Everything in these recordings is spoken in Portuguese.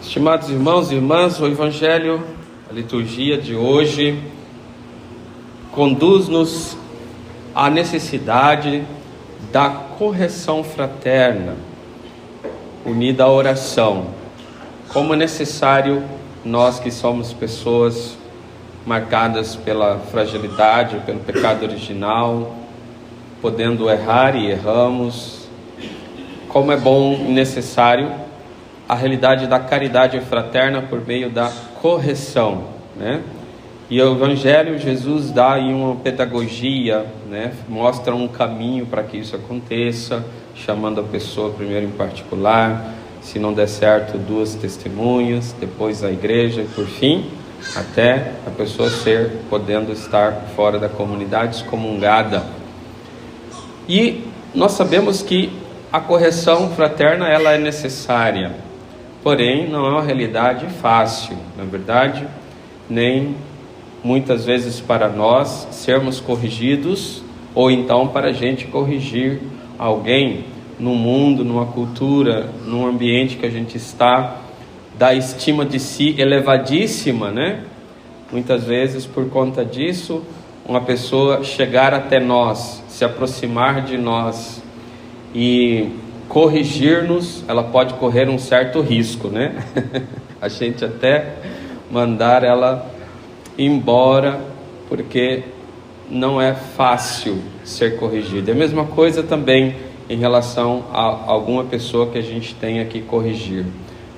Estimados irmãos e irmãs, o Evangelho, a liturgia de hoje, conduz-nos à necessidade da correção fraterna, unida à oração. Como é necessário, nós que somos pessoas marcadas pela fragilidade, pelo pecado original, podendo errar e erramos, como é bom e necessário a realidade da caridade fraterna por meio da correção, né? E o Evangelho, Jesus dá aí uma pedagogia, né? Mostra um caminho para que isso aconteça, chamando a pessoa primeiro em particular, se não der certo, 2 testemunhas, depois a igreja e por fim, até a pessoa podendo estar fora da comunidade excomungada. E nós sabemos que a correção fraterna ela é necessária, porém não é uma realidade fácil, na verdade, nem muitas vezes para nós sermos corrigidos, ou então para a gente corrigir alguém no mundo, numa cultura, num ambiente que a gente está, da estima de si elevadíssima, né? Muitas vezes por conta disso, uma pessoa chegar até nós, se aproximar de nós e corrigir-nos, ela pode correr um certo risco, né? A gente até mandar ela embora, porque não é fácil ser corrigida. É a mesma coisa também em relação a alguma pessoa que a gente tenha que corrigir.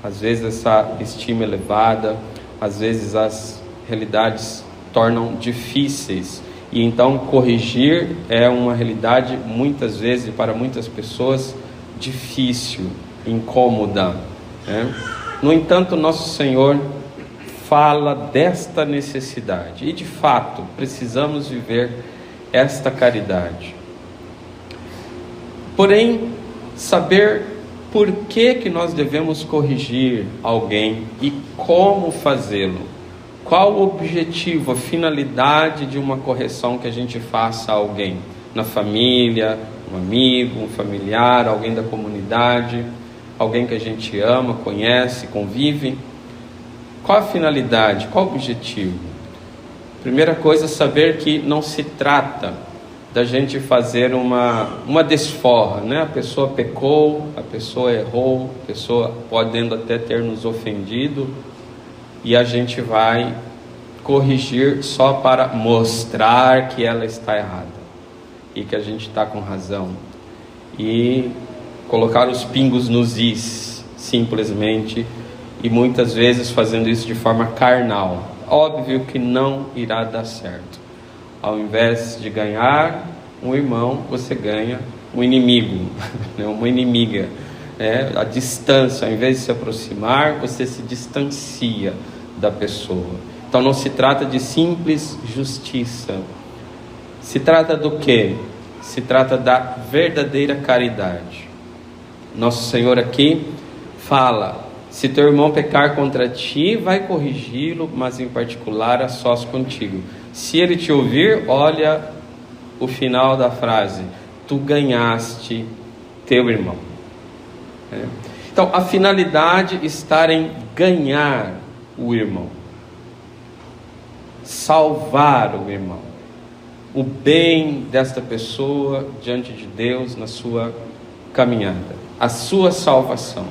Às vezes essa estima elevada, às vezes as realidades tornam difíceis, e então corrigir é uma realidade muitas vezes para muitas pessoas difícil, incômoda, né? No entanto, nosso Senhor fala desta necessidade, e de fato precisamos viver esta caridade. Porém, saber por que nós devemos corrigir alguém e como fazê-lo, qual o objetivo, a finalidade de uma correção que a gente faça a alguém, na família, um amigo, um familiar, alguém da comunidade, alguém que a gente ama, conhece, convive. Qual a finalidade, qual o objetivo? Primeira coisa, saber que não se trata da gente fazer uma desforra, né? A pessoa pecou, a pessoa errou, a pessoa podendo até ter nos ofendido, e a gente vai corrigir só para mostrar que ela está errada e que a gente está com razão, e colocar os pingos nos is, simplesmente, e muitas vezes fazendo isso de forma carnal. Óbvio que não irá dar certo. Ao invés de ganhar um irmão, você ganha um inimigo, uma inimiga. A distância, ao invés de se aproximar, você se distancia da pessoa. Então não se trata de simples justiça. Se trata do quê? Se trata da verdadeira caridade. Nosso Senhor aqui fala: se teu irmão pecar contra ti, vai corrigi-lo, mas em particular a sós contigo. Se ele te ouvir, olha o final da frase: tu ganhaste teu irmão. Então a finalidade está em ganhar o irmão, salvar o irmão, o bem desta pessoa diante de Deus na sua caminhada, a sua salvação.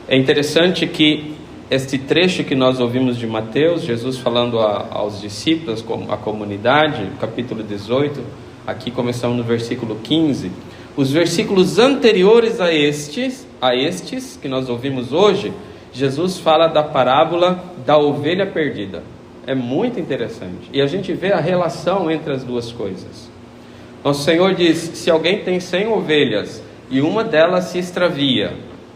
É interessante que este trecho que nós ouvimos de Mateus, Jesus falando aos discípulos, à comunidade, capítulo 18, aqui começamos no versículo 15, os versículos anteriores a estes que nós ouvimos hoje, Jesus fala da parábola da ovelha perdida. É muito interessante, e a gente vê a relação entre as duas coisas. Nosso Senhor diz: se alguém tem 100 ovelhas e uma delas se extravia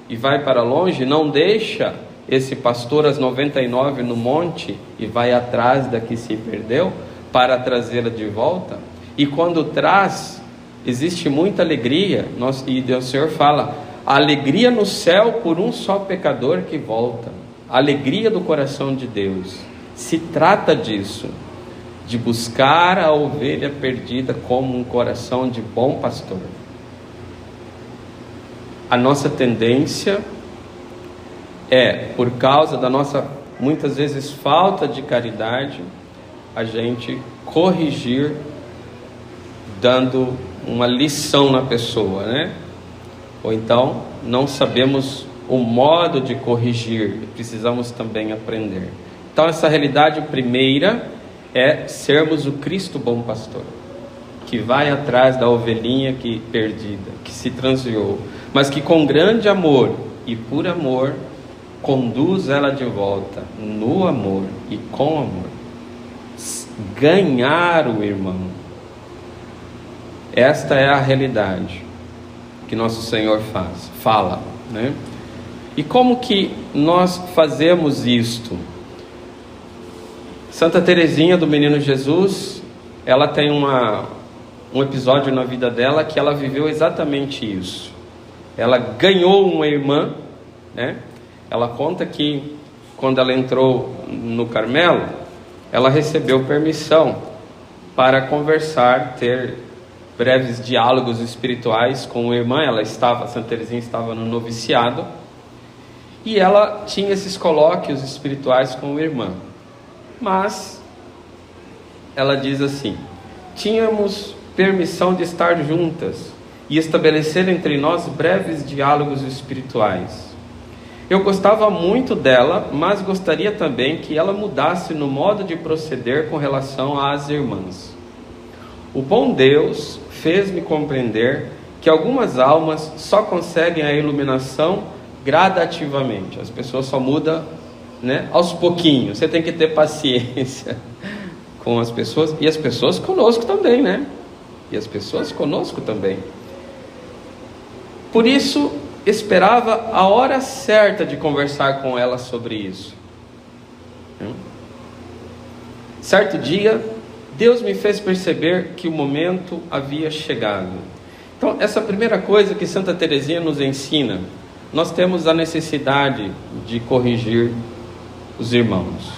e vai para longe, não deixa esse pastor as 99 no monte e vai atrás da que se perdeu para trazê-la de volta? E quando traz, existe muita alegria, e o Senhor fala: a alegria no céu por um só pecador que volta, a alegria do coração de Deus. Se trata disso, de buscar a ovelha perdida como um coração de bom pastor. A nossa tendência por causa da nossa, muitas vezes, falta de caridade, a gente corrigir, dando uma lição na pessoa, né? Ou então, não sabemos o modo de corrigir, precisamos também aprender. Então, essa realidade primeira é sermos o Cristo bom pastor, que vai atrás da ovelhinha que perdida, que se transviou, mas que com grande amor e por amor conduz ela de volta, no amor e com amor. Ganhar o irmão. Esta é a realidade que nosso Senhor fala, né? E como que nós fazemos isto? Santa Teresinha do Menino Jesus, ela tem um episódio na vida dela que ela viveu exatamente isso. Ela ganhou uma irmã, né? Ela conta que quando ela entrou no Carmelo, ela recebeu permissão para conversar, ter breves diálogos espirituais com a irmã. Santa Teresinha estava no noviciado, e ela tinha esses colóquios espirituais com a irmã. Mas ela diz assim: tínhamos permissão de estar juntas e estabelecer entre nós breves diálogos espirituais. Eu gostava muito dela, mas gostaria também que ela mudasse no modo de proceder com relação às irmãs. O bom Deus fez-me compreender que algumas almas só conseguem a iluminação gradativamente. As pessoas só mudam, né, aos pouquinhos. Você tem que ter paciência com as pessoas, e as pessoas conosco também, né? E as pessoas conosco também. Por isso, esperava a hora certa de conversar com ela sobre isso. Certo dia, Deus me fez perceber que o momento havia chegado. Então, essa primeira coisa que Santa Teresinha nos ensina, nós temos a necessidade de corrigir os irmãos.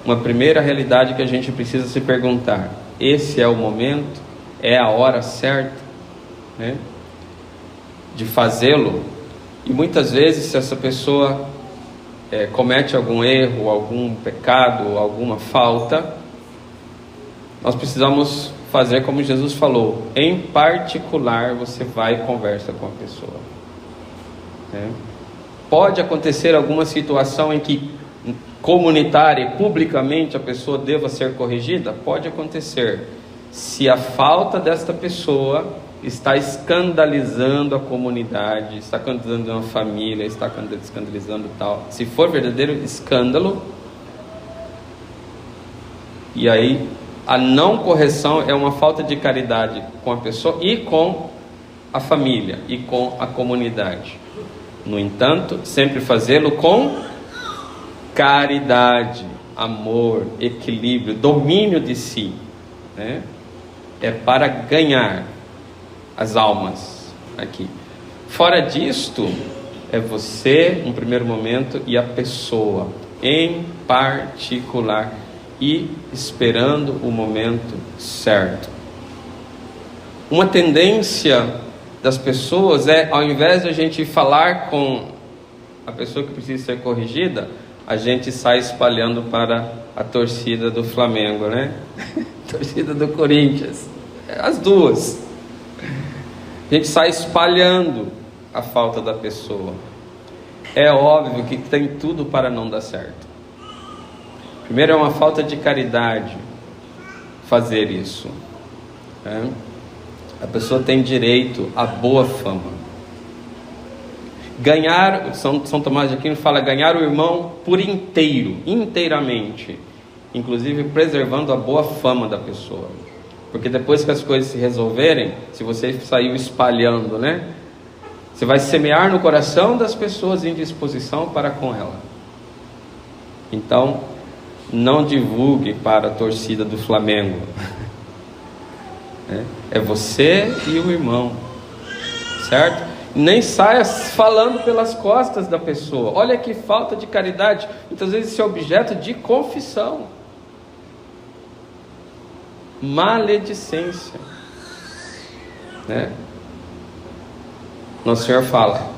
Uma primeira realidade que a gente precisa se perguntar: esse é o momento? É a hora certa, né, de fazê-lo? E muitas vezes, se essa pessoa comete algum erro, algum pecado, alguma falta, nós precisamos fazer como Jesus falou: em particular você vai e conversa com a pessoa. Pode acontecer alguma situação em que comunitária e publicamente a pessoa deva ser corrigida? Pode acontecer, se a falta desta pessoa está escandalizando a comunidade, está escandalizando a família, está escandalizando tal. Se for verdadeiro escândalo, e aí a não correção é uma falta de caridade com a pessoa e com a família e com a comunidade. No entanto, sempre fazê-lo com caridade, amor, equilíbrio, domínio de si, né? É para ganhar as almas aqui. Fora disto, é você, no primeiro momento, e a pessoa, em particular, e esperando o momento certo. Uma tendência das pessoas é, ao invés de a gente falar com a pessoa que precisa ser corrigida, a gente sai espalhando para a torcida do Flamengo, né? Torcida do Corinthians, as duas. A gente sai espalhando a falta da pessoa. É óbvio que tem tudo para não dar certo. Primeiro, é uma falta de caridade fazer isso, né? A pessoa tem direito à boa fama. Ganhar, São Tomás de Aquino fala, ganhar o irmão por inteiro, inteiramente, inclusive preservando a boa fama da pessoa. Porque depois que as coisas se resolverem, se você saiu espalhando, né, você vai semear no coração das pessoas indisposição para com ela. Então, não divulgue para a torcida do Flamengo. É você e o irmão, certo? Nem saia falando pelas costas da pessoa. Olha que falta de caridade. Muitas vezes isso é objeto de confissão. Maledicência, né? Nosso Senhor fala: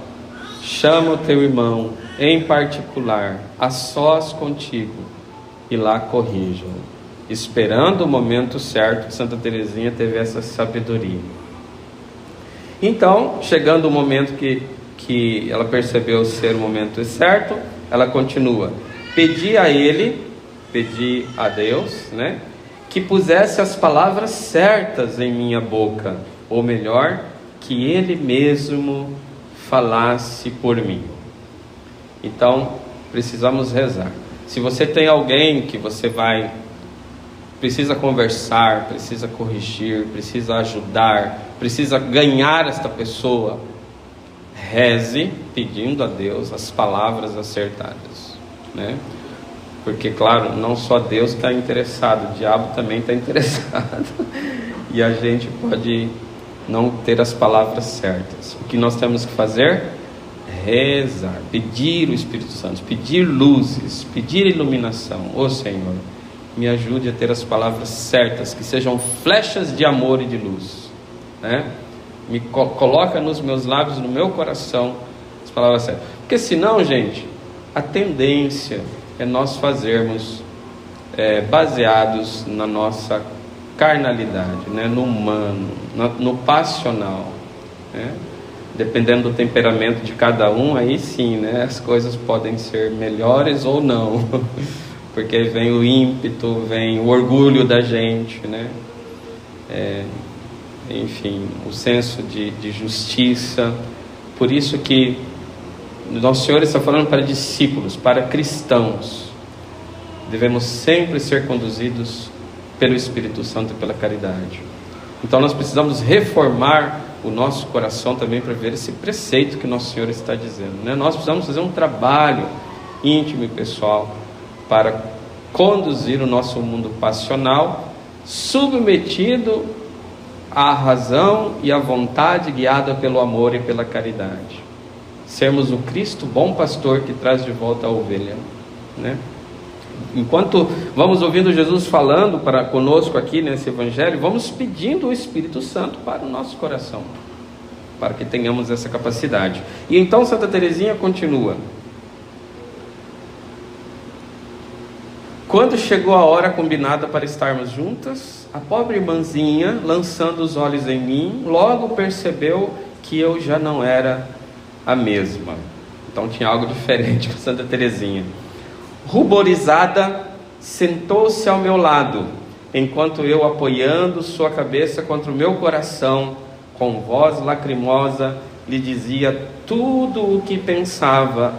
chama o teu irmão em particular, a sós contigo, e lá corrija-o. Esperando o momento certo, Santa Teresinha teve essa sabedoria. Então, chegando o momento que ela percebeu ser o momento certo, ela continua: pedi a Deus, né, que pusesse as palavras certas em minha boca, ou melhor, que Ele mesmo falasse por mim. Então, precisamos rezar. Se você tem alguém que você precisa conversar, precisa corrigir, precisa ajudar, precisa ganhar esta pessoa, reze pedindo a Deus as palavras acertadas, né? Porque, claro, não só Deus está interessado, o diabo também está interessado. E a gente pode não ter as palavras certas. O que nós temos que fazer? Rezar, pedir o Espírito Santo, pedir luzes, pedir iluminação. Ô Senhor, me ajude a ter as palavras certas, que sejam flechas de amor e de luz, né? Me coloca nos meus lábios, no meu coração, as palavras certas. Porque senão, gente, a tendência é nós fazermos baseados na nossa carnalidade, né? No humano, no passional, né? Dependendo do temperamento de cada um, aí sim, né? As coisas podem ser melhores ou não. Porque vem o ímpeto, vem o orgulho da gente, né? Enfim, o senso de justiça. Por isso que Nosso Senhor está falando para discípulos, para cristãos. Devemos sempre ser conduzidos pelo Espírito Santo e pela caridade. Então nós precisamos reformar o nosso coração também para ver esse preceito que Nosso Senhor está dizendo, né? Nós precisamos fazer um trabalho íntimo e pessoal para conduzir o nosso mundo passional, submetido à razão e à vontade, guiada pelo amor e pela caridade. Sermos o Cristo bom pastor que traz de volta a ovelha, né? Enquanto vamos ouvindo Jesus falando para conosco aqui nesse Evangelho, vamos pedindo o Espírito Santo para o nosso coração, para que tenhamos essa capacidade. E então Santa Teresinha continua: quando chegou a hora combinada para estarmos juntas, a pobre irmãzinha, lançando os olhos em mim, logo percebeu que eu já não era a mesma. Então tinha algo diferente com Santa Teresinha. Ruborizada, sentou-se ao meu lado, enquanto eu, apoiando sua cabeça contra o meu coração, com voz lacrimosa, lhe dizia tudo o que pensava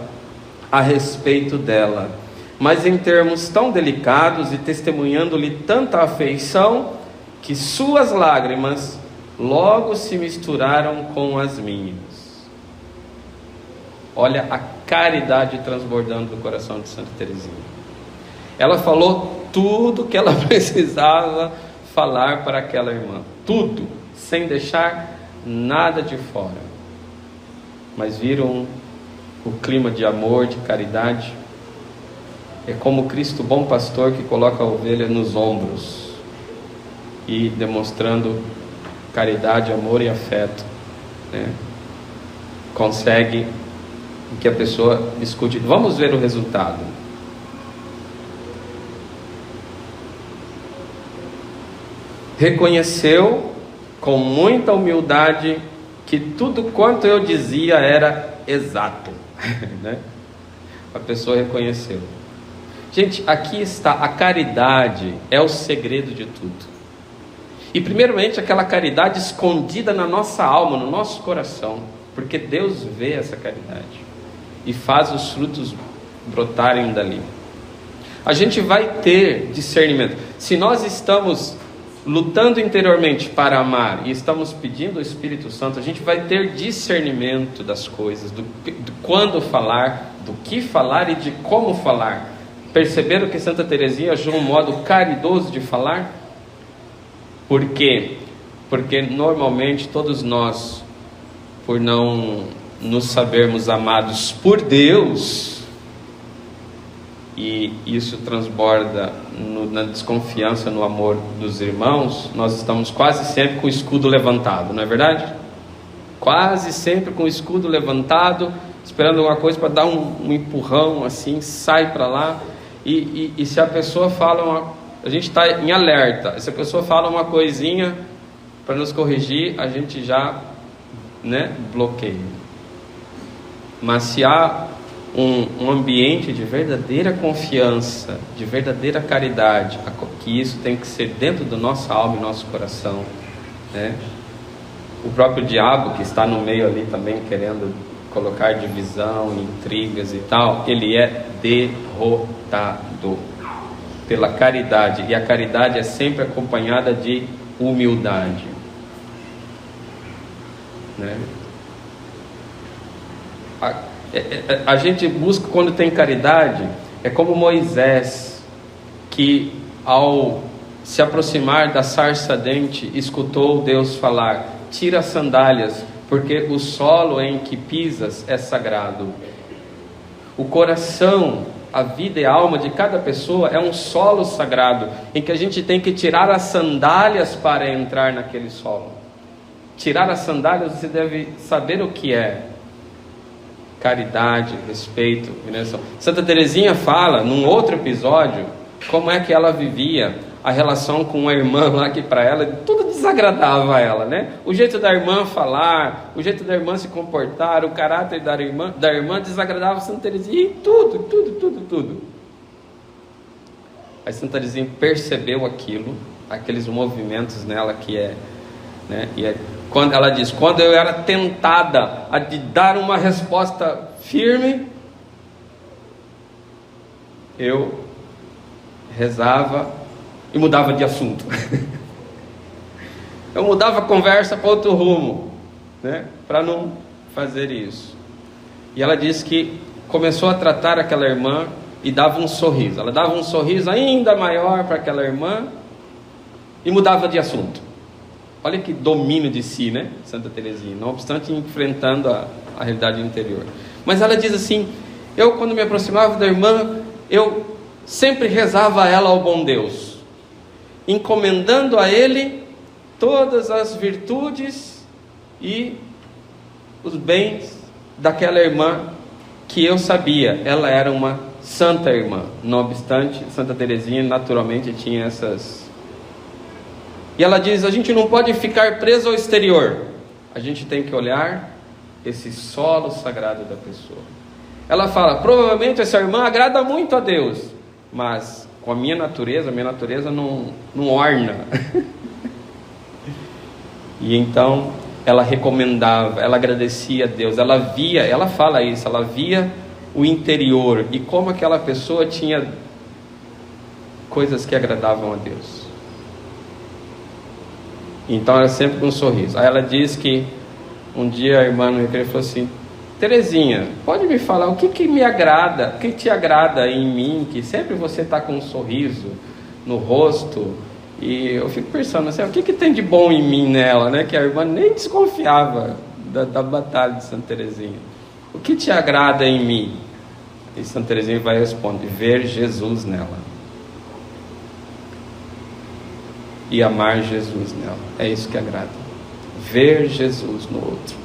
a respeito dela, mas em termos tão delicados e testemunhando-lhe tanta afeição, que suas lágrimas logo se misturaram com as minhas. Olha a caridade transbordando do coração de Santa Teresinha. Ela falou tudo que ela precisava falar para aquela irmã, tudo, sem deixar nada de fora. Mas viram o clima de amor, de caridade? É como Cristo bom pastor que coloca a ovelha nos ombros e demonstrando caridade, amor e afeto, né? Consegue que a pessoa escute. Vamos ver o resultado. Reconheceu com muita humildade que tudo quanto eu dizia era exato, né? A pessoa reconheceu. Gente, aqui está, a caridade é o segredo de tudo. E primeiramente aquela caridade escondida na nossa alma, no nosso coração, porque Deus vê essa caridade e faz os frutos brotarem dali. A gente vai ter discernimento. Se nós estamos lutando interiormente para amar e estamos pedindo o Espírito Santo, a gente vai ter discernimento das coisas, do quando falar, do que falar e de como falar. Perceberam que Santa Teresinha achou um modo caridoso de falar? Por quê? Porque normalmente todos nós, por não nos sabermos amados por Deus, e isso transborda na desconfiança no amor dos irmãos, nós estamos quase sempre com o escudo levantado, não é verdade? Quase sempre com o escudo levantado, esperando alguma coisa para dar um empurrão assim, sai para lá. E se a pessoa fala a gente está em alerta. Se a pessoa fala uma coisinha para nos corrigir, a gente já, né, bloqueia. Mas se há um ambiente de verdadeira confiança, de verdadeira caridade, que isso tem que ser dentro da nossa alma e nosso coração, né? O próprio diabo, que está no meio ali também querendo colocar divisão, intrigas e tal, ele é derrotado pela caridade, e a caridade é sempre acompanhada de humildade, né? A gente busca, quando tem caridade, é como Moisés, que ao se aproximar da sarça ardente, escutou Deus falar: tira as sandálias, porque o solo em que pisas é sagrado. O coração, a vida e a alma de cada pessoa é um solo sagrado, em que a gente tem que tirar as sandálias para entrar naquele solo. Tirar as sandálias, você deve saber o que é: caridade, respeito, veneração. Santa Teresinha fala, num outro episódio, como é que ela vivia a relação com uma irmã lá, que para ela tudo desagradava a ela, né? O jeito da irmã falar, o jeito da irmã se comportar, o caráter da irmã desagradava Santa Teresinha em tudo. Aí Santa Teresinha percebeu aqueles movimentos nela que é, né? Quando ela diz: quando eu era tentada a de dar uma resposta firme, eu rezava e mudava de assunto. Eu mudava a conversa para outro rumo, né? Para não fazer isso. E ela disse que começou a tratar aquela irmã e dava um sorriso. Ela dava um sorriso ainda maior para aquela irmã e mudava de assunto. Olha que domínio de si, né, Santa Teresinha, não obstante enfrentando a realidade interior. Mas ela diz assim: eu, quando me aproximava da irmã, eu sempre rezava a ela ao bom Deus, encomendando a Ele todas as virtudes e os bens daquela irmã, que eu sabia, ela era uma santa irmã. Não obstante, Santa Teresinha naturalmente tinha essas... E ela diz: a gente não pode ficar preso ao exterior, a gente tem que olhar esse solo sagrado da pessoa. Ela fala: provavelmente essa irmã agrada muito a Deus, mas com a minha natureza não orna. E então ela recomendava, ela agradecia a Deus, ela fala isso, ela via o interior e como aquela pessoa tinha coisas que agradavam a Deus. Então era sempre com um sorriso. Aí ela diz que um dia a irmã no recreio falou assim: Teresinha, pode me falar o que me agrada, o que te agrada em mim, que sempre você está com um sorriso no rosto? E eu fico pensando assim: o que tem de bom em mim nela, né? Que a irmã nem desconfiava da batalha de Santa Teresinha. O que te agrada em mim? E Santa Teresinha vai responder: ver Jesus nela e amar Jesus nela. É isso que agrada, ver Jesus no outro,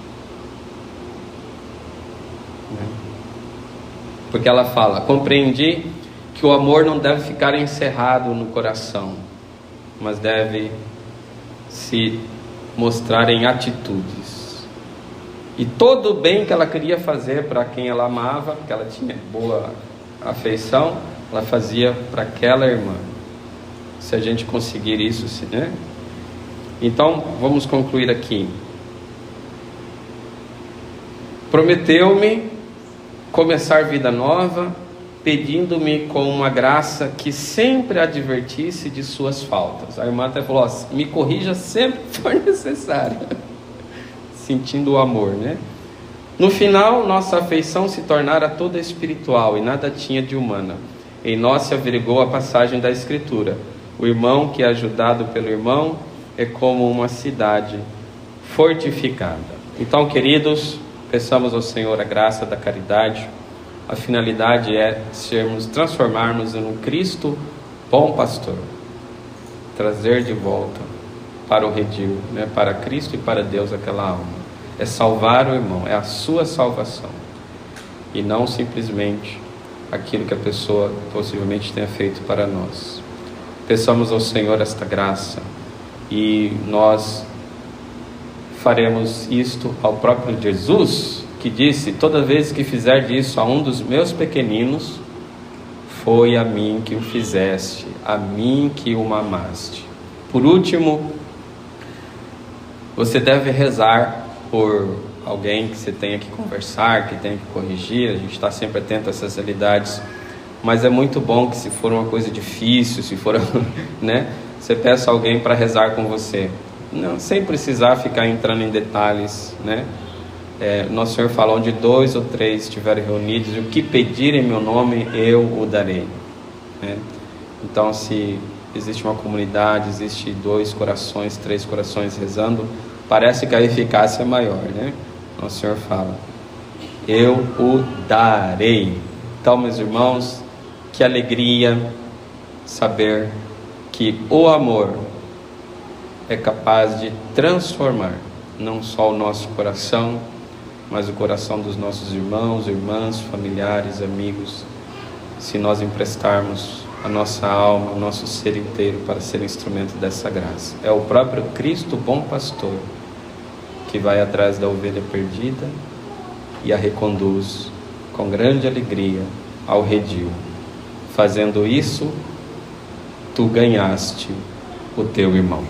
né? Porque ela fala: compreendi que o amor não deve ficar encerrado no coração, mas deve se mostrar em atitudes. E todo o bem que ela queria fazer para quem ela amava, que ela tinha boa afeição, ela fazia para aquela irmã. Se a gente conseguir isso, né? Então, vamos concluir aqui. Prometeu-me começar vida nova, pedindo-me com uma graça que sempre advertisse de suas faltas. A irmã até falou: me corrija sempre que for necessário. Sentindo o amor, né? No final, nossa afeição se tornara toda espiritual e nada tinha de humana. Em nós se averigou a passagem da Escritura: o irmão que é ajudado pelo irmão é como uma cidade fortificada. Então, queridos, peçamos ao Senhor a graça da caridade. A finalidade é transformarmos em um Cristo bom pastor, trazer de volta para o redil, né? Para Cristo e para Deus aquela alma. É salvar o irmão, é a sua salvação. e não simplesmente aquilo que a pessoa possivelmente tenha feito para nós. Peçamos ao Senhor esta graça, e nós faremos isto ao próprio Jesus, que disse: toda vez que fizer isso a um dos meus pequeninos, foi a mim que o fizeste, a mim que o amaste. Por último, você deve rezar por alguém que você tenha que conversar, que tenha que corrigir. A gente está sempre atento a essas realidades, mas é muito bom que, se for uma coisa difícil, se for, né, você peça alguém para rezar com você, não, sem precisar ficar entrando em detalhes, né? Nosso Senhor fala: onde 2 ou 3 estiverem reunidos, e o que pedirem em meu nome, eu o darei, né? Então, se existe uma comunidade, existe 2 corações, 3 corações rezando, parece que a eficácia é maior, né? Nosso Senhor fala: eu o darei. Então, meus irmãos, que alegria saber que o amor é capaz de transformar não só o nosso coração, mas o coração dos nossos irmãos, irmãs, familiares, amigos, se nós emprestarmos a nossa alma, o nosso ser inteiro para ser instrumento dessa graça. É o próprio Cristo, bom pastor, que vai atrás da ovelha perdida e a reconduz com grande alegria ao redil. Fazendo isso, tu ganhaste o teu irmão.